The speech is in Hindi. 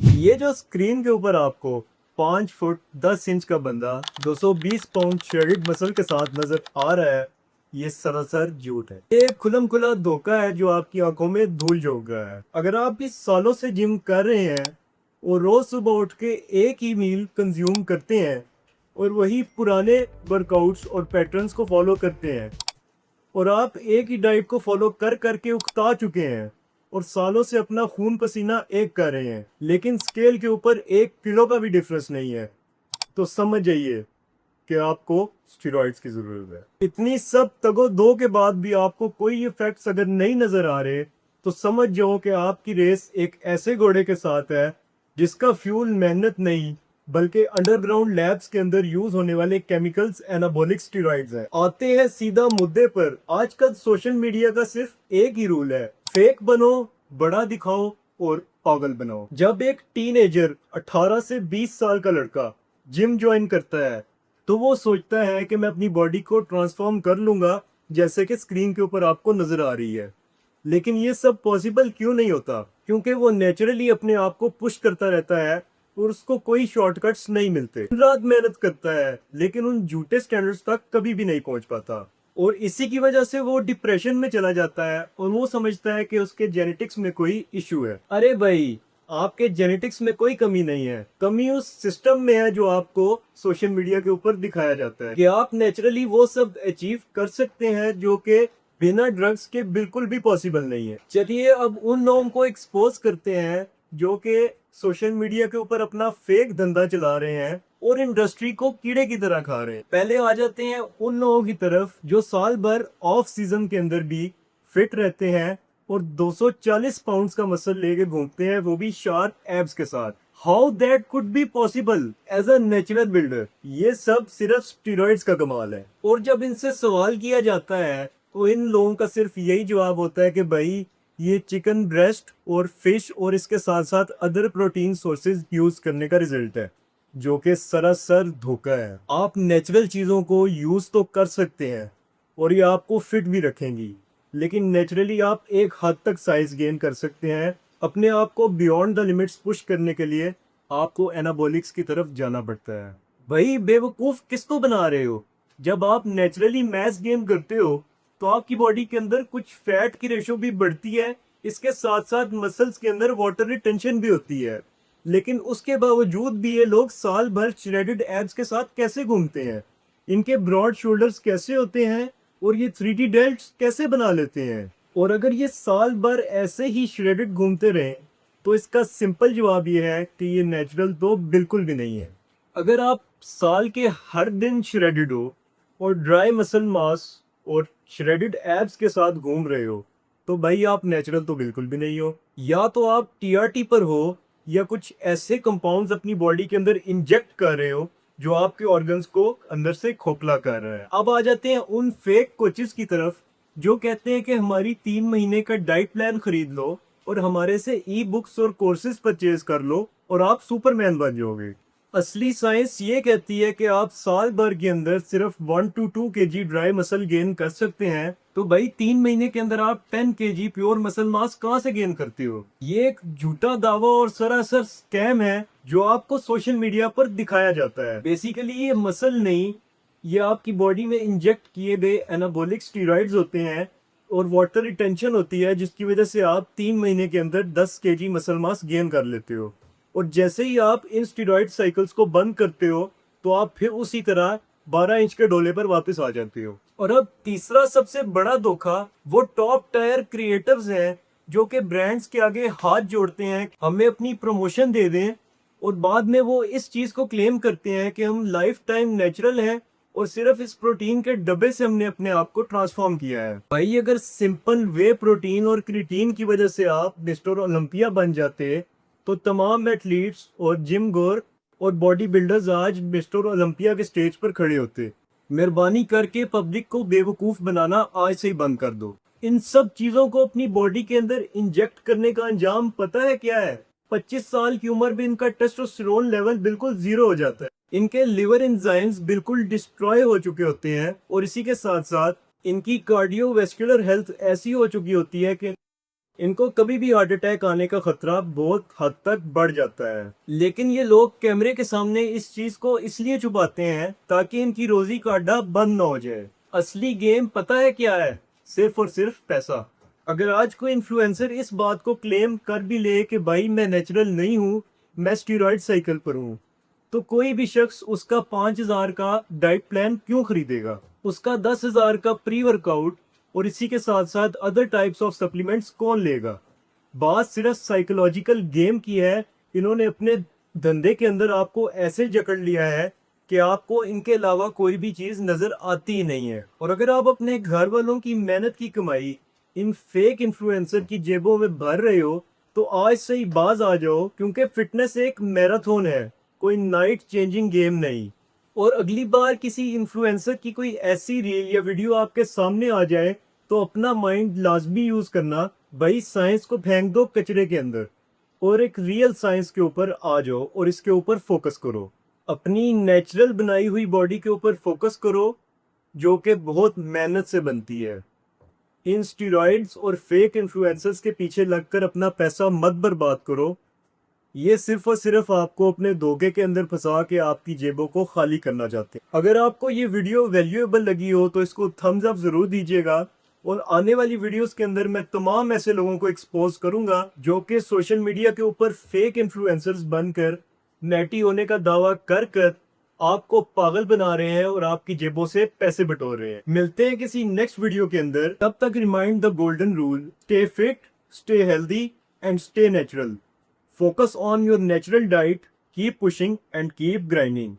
ये जो स्क्रीन के ऊपर आपको 5 फुट 10 इंच का बंदा 220 पाउंड शेडेड मसल के साथ नजर आ रहा है, ये सरासर झूठ है। ये खुलम खुला धोखा है जो आपकी आंखों में धूल झोंक रहा है। अगर आप इस सालों से जिम कर रहे हैं और रोज सुबह उठ के एक ही मील कंज्यूम करते हैं और वही पुराने वर्कआउट्स और पैटर्न्स को फॉलो करते हैं और आप एक ही डाइट को फॉलो कर करके उकता चुके हैं और सालों से अपना खून पसीना एक कर रहे हैं, लेकिन स्केल के ऊपर 1 किलो का भी डिफरेंस नहीं है, तो समझ जाइए कि आपको स्टेरॉइड्स की जरूरत है। इतनी सब तगो दो के बाद भी आपको कोई इफेक्ट्स अगर नहीं नजर आ रहे तो समझ जाओ कि आपकी रेस एक ऐसे घोड़े के साथ है जिसका फ्यूल मेहनत नहीं बल्कि अंडरग्राउंड लैब्स के अंदर यूज होने वाले केमिकल्स एनाबॉलिक स्टेरॉइड्स हैं। आते हैं सीधा मुद्दे पर। आजकल सोशल मीडिया का सिर्फ एक ही रूल है, फेक बनो, बड़ा दिखाओ और पागल बनाओ। जब एक टीनेजर 18 से 20 साल का लड़का जिम ज्वाइन करता है तो वो सोचता है कि मैं अपनी बॉडी को ट्रांसफॉर्म कर लूंगा जैसे कि स्क्रीन के ऊपर आपको नजर आ रही है, लेकिन ये सब पॉसिबल क्यों नहीं होता? क्योंकि वो नेचुरली अपने आप को पुश करता रहता है और उसको कोई शॉर्टकट्स नहीं मिलते। दिन रात मेहनत करता है लेकिन उन झूठे स्टैंडर्ड्स तक कभी भी नहीं पहुंच पाता और इसी की वजह से वो डिप्रेशन में चला जाता है और वो समझता है कि उसके जेनेटिक्स में कोई इशू है। अरे भाई, आपके जेनेटिक्स में कोई कमी नहीं है, कमी उस सिस्टम में है जो आपको सोशल मीडिया के ऊपर दिखाया जाता है कि आप नेचुरली वो सब अचीव कर सकते हैं जो कि बिना ड्रग्स के बिल्कुल भी पॉसिबल नहीं है। चलिए अब उन लोगों को एक्सपोज करते हैं जो कि सोशल मीडिया के ऊपर अपना फेक धंधा चला रहे हैं और इंडस्ट्री को कीड़े की तरह खा रहे हैं। पहले आ जाते हैं उन लोगों की तरफ जो साल भर ऑफ सीजन के अंदर भी फिट रहते हैं और 240 पाउंड्स का मसल लेके घूमते हैं, वो भी शार्प एब्स के साथ। How that could be possible as a natural builder? ये सब सिर्फ स्टेरॉइड्स का कमाल है। और जब इनसे सवाल किया जाता है तो इन लोगों का सिर्फ यही जवाब होता है कि भाई ये चिकन ब्रेस्ट और फिश और इसके साथ साथ अदर प्रोटीन सोर्सेज यूज करने का रिजल्ट है, जो कि सरासर धोखा है। आप नेचुरल चीजों को यूज तो कर सकते हैं और ये आपको फिट भी रखेंगी, लेकिन नेचुरली आप एक हद तक साइज गेन कर सकते हैं। अपने आप को बियॉन्ड द लिमिट्स पुश करने के लिए आपको एनाबॉलिक्स की तरफ जाना पड़ता है। भाई बेवकूफ किसको बना रहे हो? जब आप नेचुरली मैस गेन करते हो तो आपकी बॉडी के अंदर कुछ फैट की रेशो भी बढ़ती है, इसके साथ साथ मसल्स के अंदर वाटर रिटेंशन भी होती है, लेकिन उसके बावजूद भी ये लोग साल भर श्रेडेड एब्स के साथ कैसे घूमते हैं? इनके ब्रॉड शोल्डर्स कैसे होते हैं और ये 3D डेल्ट्स कैसे बना लेते हैं? और अगर ये साल भर ऐसे ही श्रेडेड घूमते रहे तो इसका सिंपल जवाब ये है कि ये नेचुरल तो बिल्कुल भी नहीं है। अगर आप साल के हर दिन श्रेडेड हो और ड्राई मसल मास और श्रेडेड एब्स के साथ घूम रहे हो तो भाई आप नेचुरल तो बिल्कुल भी नहीं हो। या तो आप टीआरटी पर हो या कुछ ऐसे कंपाउंड्स अपनी बॉडी के अंदर इंजेक्ट कर रहे हो जो आपके ऑर्गन्स को अंदर से खोखला कर रहा है। अब आ जाते हैं उन फेक कोचेस की तरफ जो कहते हैं कि हमारी 3 महीने का डाइट प्लान खरीद लो और हमारे से ई बुक्स और कोर्सेज परचेज कर लो और आप सुपरमैन बन जाओगे। असली साइंस ये कहती है कि आप साल भर के अंदर सिर्फ 1 to 2 kg dry muscle gain कर सकते हैं, तो भाई 3 महीने के अंदर आप 10 kg प्योर मसल मास कहाँ से गेन करते हो? ये एक झूठा दावा और सरासर स्कैम है जो आपको सोशल मीडिया पर दिखाया जाता है। बेसिकली ये मसल नहीं, ये आपकी बॉडी में इंजेक्ट किए गए एनाबॉलिक स्टेरॉइड्स होते हैं और वाटर रिटेंशन होती है जिसकी वजह से आप 3 महीने के अंदर 10 kg मसल मास गेन कर लेते हो। और जैसे ही आप इन स्टेरॉइड साइकिल्स को बंद करते हो तो आप फिर उसी तरह 12 इंच के डोले पर वापस आ जाते हो। और अब तीसरा सबसे बड़ा धोखा वो टॉप टायर क्रिएटर्स हैं जो कि ब्रांड्स के आगे हाथ जोड़ते हैं हमें अपनी प्रमोशन दे दें, और बाद में वो इस चीज को क्लेम करते हैं कि हम लाइफ टाइम नेचुरल हैं और सिर्फ इस प्रोटीन के डब्बे से हमने अपने आप को ट्रांसफॉर्म किया है। भाई अगर सिंपल वे प्रोटीन और क्रिएटिन की वजह से आप मिस्टर ओलंपिया बन जाते तो तमाम एथलीट्स और जिम गोर और बॉडी बिल्डर्स आज मिस्टर ओलंपिया के स्टेज पर खड़े होते। मेहरबानी करके पब्लिक को बेवकूफ बनाना आज से ही बंद कर दो। इन सब चीजों को अपनी बॉडी के अंदर इंजेक्ट करने का अंजाम पता है क्या है? 25 साल की उम्र में इनका टेस्टोस्टेरोन लेवल बिल्कुल जीरो हो जाता है, इनके लिवर एंजाइम्स बिल्कुल डिस्ट्रॉय हो चुके होते हैं और इसी के साथ साथ इनकी कार्डियोवैस्कुलर हेल्थ ऐसी हो चुकी होती है कि इनको कभी भी हार्ट अटैक आने का खतरा बहुत हद तक बढ़ जाता है। लेकिन ये लोग कैमरे के सामने इस चीज को इसलिए छुपाते हैं ताकि इनकी रोजी का अड्डा बंद ना हो जाए। असली गेम पता है क्या है? सिर्फ और सिर्फ पैसा। अगर आज कोई इन्फ्लुएंसर इस बात को क्लेम कर भी ले कि भाई मैं नेचुरल नहीं हूँ, मैं स्टीरॉयड साइकिल पर हूँ, तो कोई भी शख्स उसका 5,000 का डाइट प्लान क्यों खरीदेगा? उसका 10,000 का प्री वर्कआउट और इसी के साथ साथ अदर टाइप्स ऑफ सप्लीमेंट्स कौन लेगा? बात सिर्फ साइकोलॉजिकल गेम की है। इन्होंने अपने धंधे के अंदर आपको ऐसे जकड़ लिया है कि आपको इनके अलावा कोई भी चीज़ नज़र आती ही नहीं है। और अगर आप अपने घर वालों की मेहनत की कमाई इन फेक इन्फ्लुएंसर की जेबों में भर रहे हो, तो आज से ही बाज आ जाओ, क्योंकि फिटनेस एक मैराथन है, कोई नाइट चेंजिंग गेम नहीं। और अगली बार किसी इन्फ्लुएंसर की कोई ऐसी रील या वीडियो आपके सामने आ जाए तो अपना माइंड लाजमी यूज करना। भाई साइंस को फेंक दो कचरे के अंदर और एक रियल साइंस के ऊपर आ जाओ और इसके ऊपर फोकस करो। अपनी नेचुरल बनाई हुई बॉडी के ऊपर फोकस करो, जो कि बहुत मेहनत से बनती है। इन स्टीरॉइड्स और फेक इन्फ्लुएंसर्स के पीछे लगकर अपना पैसा मत बर्बाद करो। ये सिर्फ और सिर्फ आपको अपने धोखे के अंदर फंसा के आपकी जेबों को खाली करना चाहते हैं। अगर आपको ये वीडियो वैल्यूएबल लगी हो तो इसको थम्स अप जरूर दीजिएगा। और आने वाली वीडियोस के अंदर मैं तमाम ऐसे लोगों को एक्सपोज करूंगा जो कि सोशल मीडिया के ऊपर फेक इन्फ्लुएंसर्स बनकर नेटी होने का दावा कर कर आपको पागल बना रहे हैं और आपकी जेबों से पैसे बटोर रहे हैं। मिलते हैं किसी नेक्स्ट वीडियो के अंदर। तब तक remind the golden rule: stay fit, stay healthy and stay natural. Focus on your natural diet, keep pushing and keep grinding.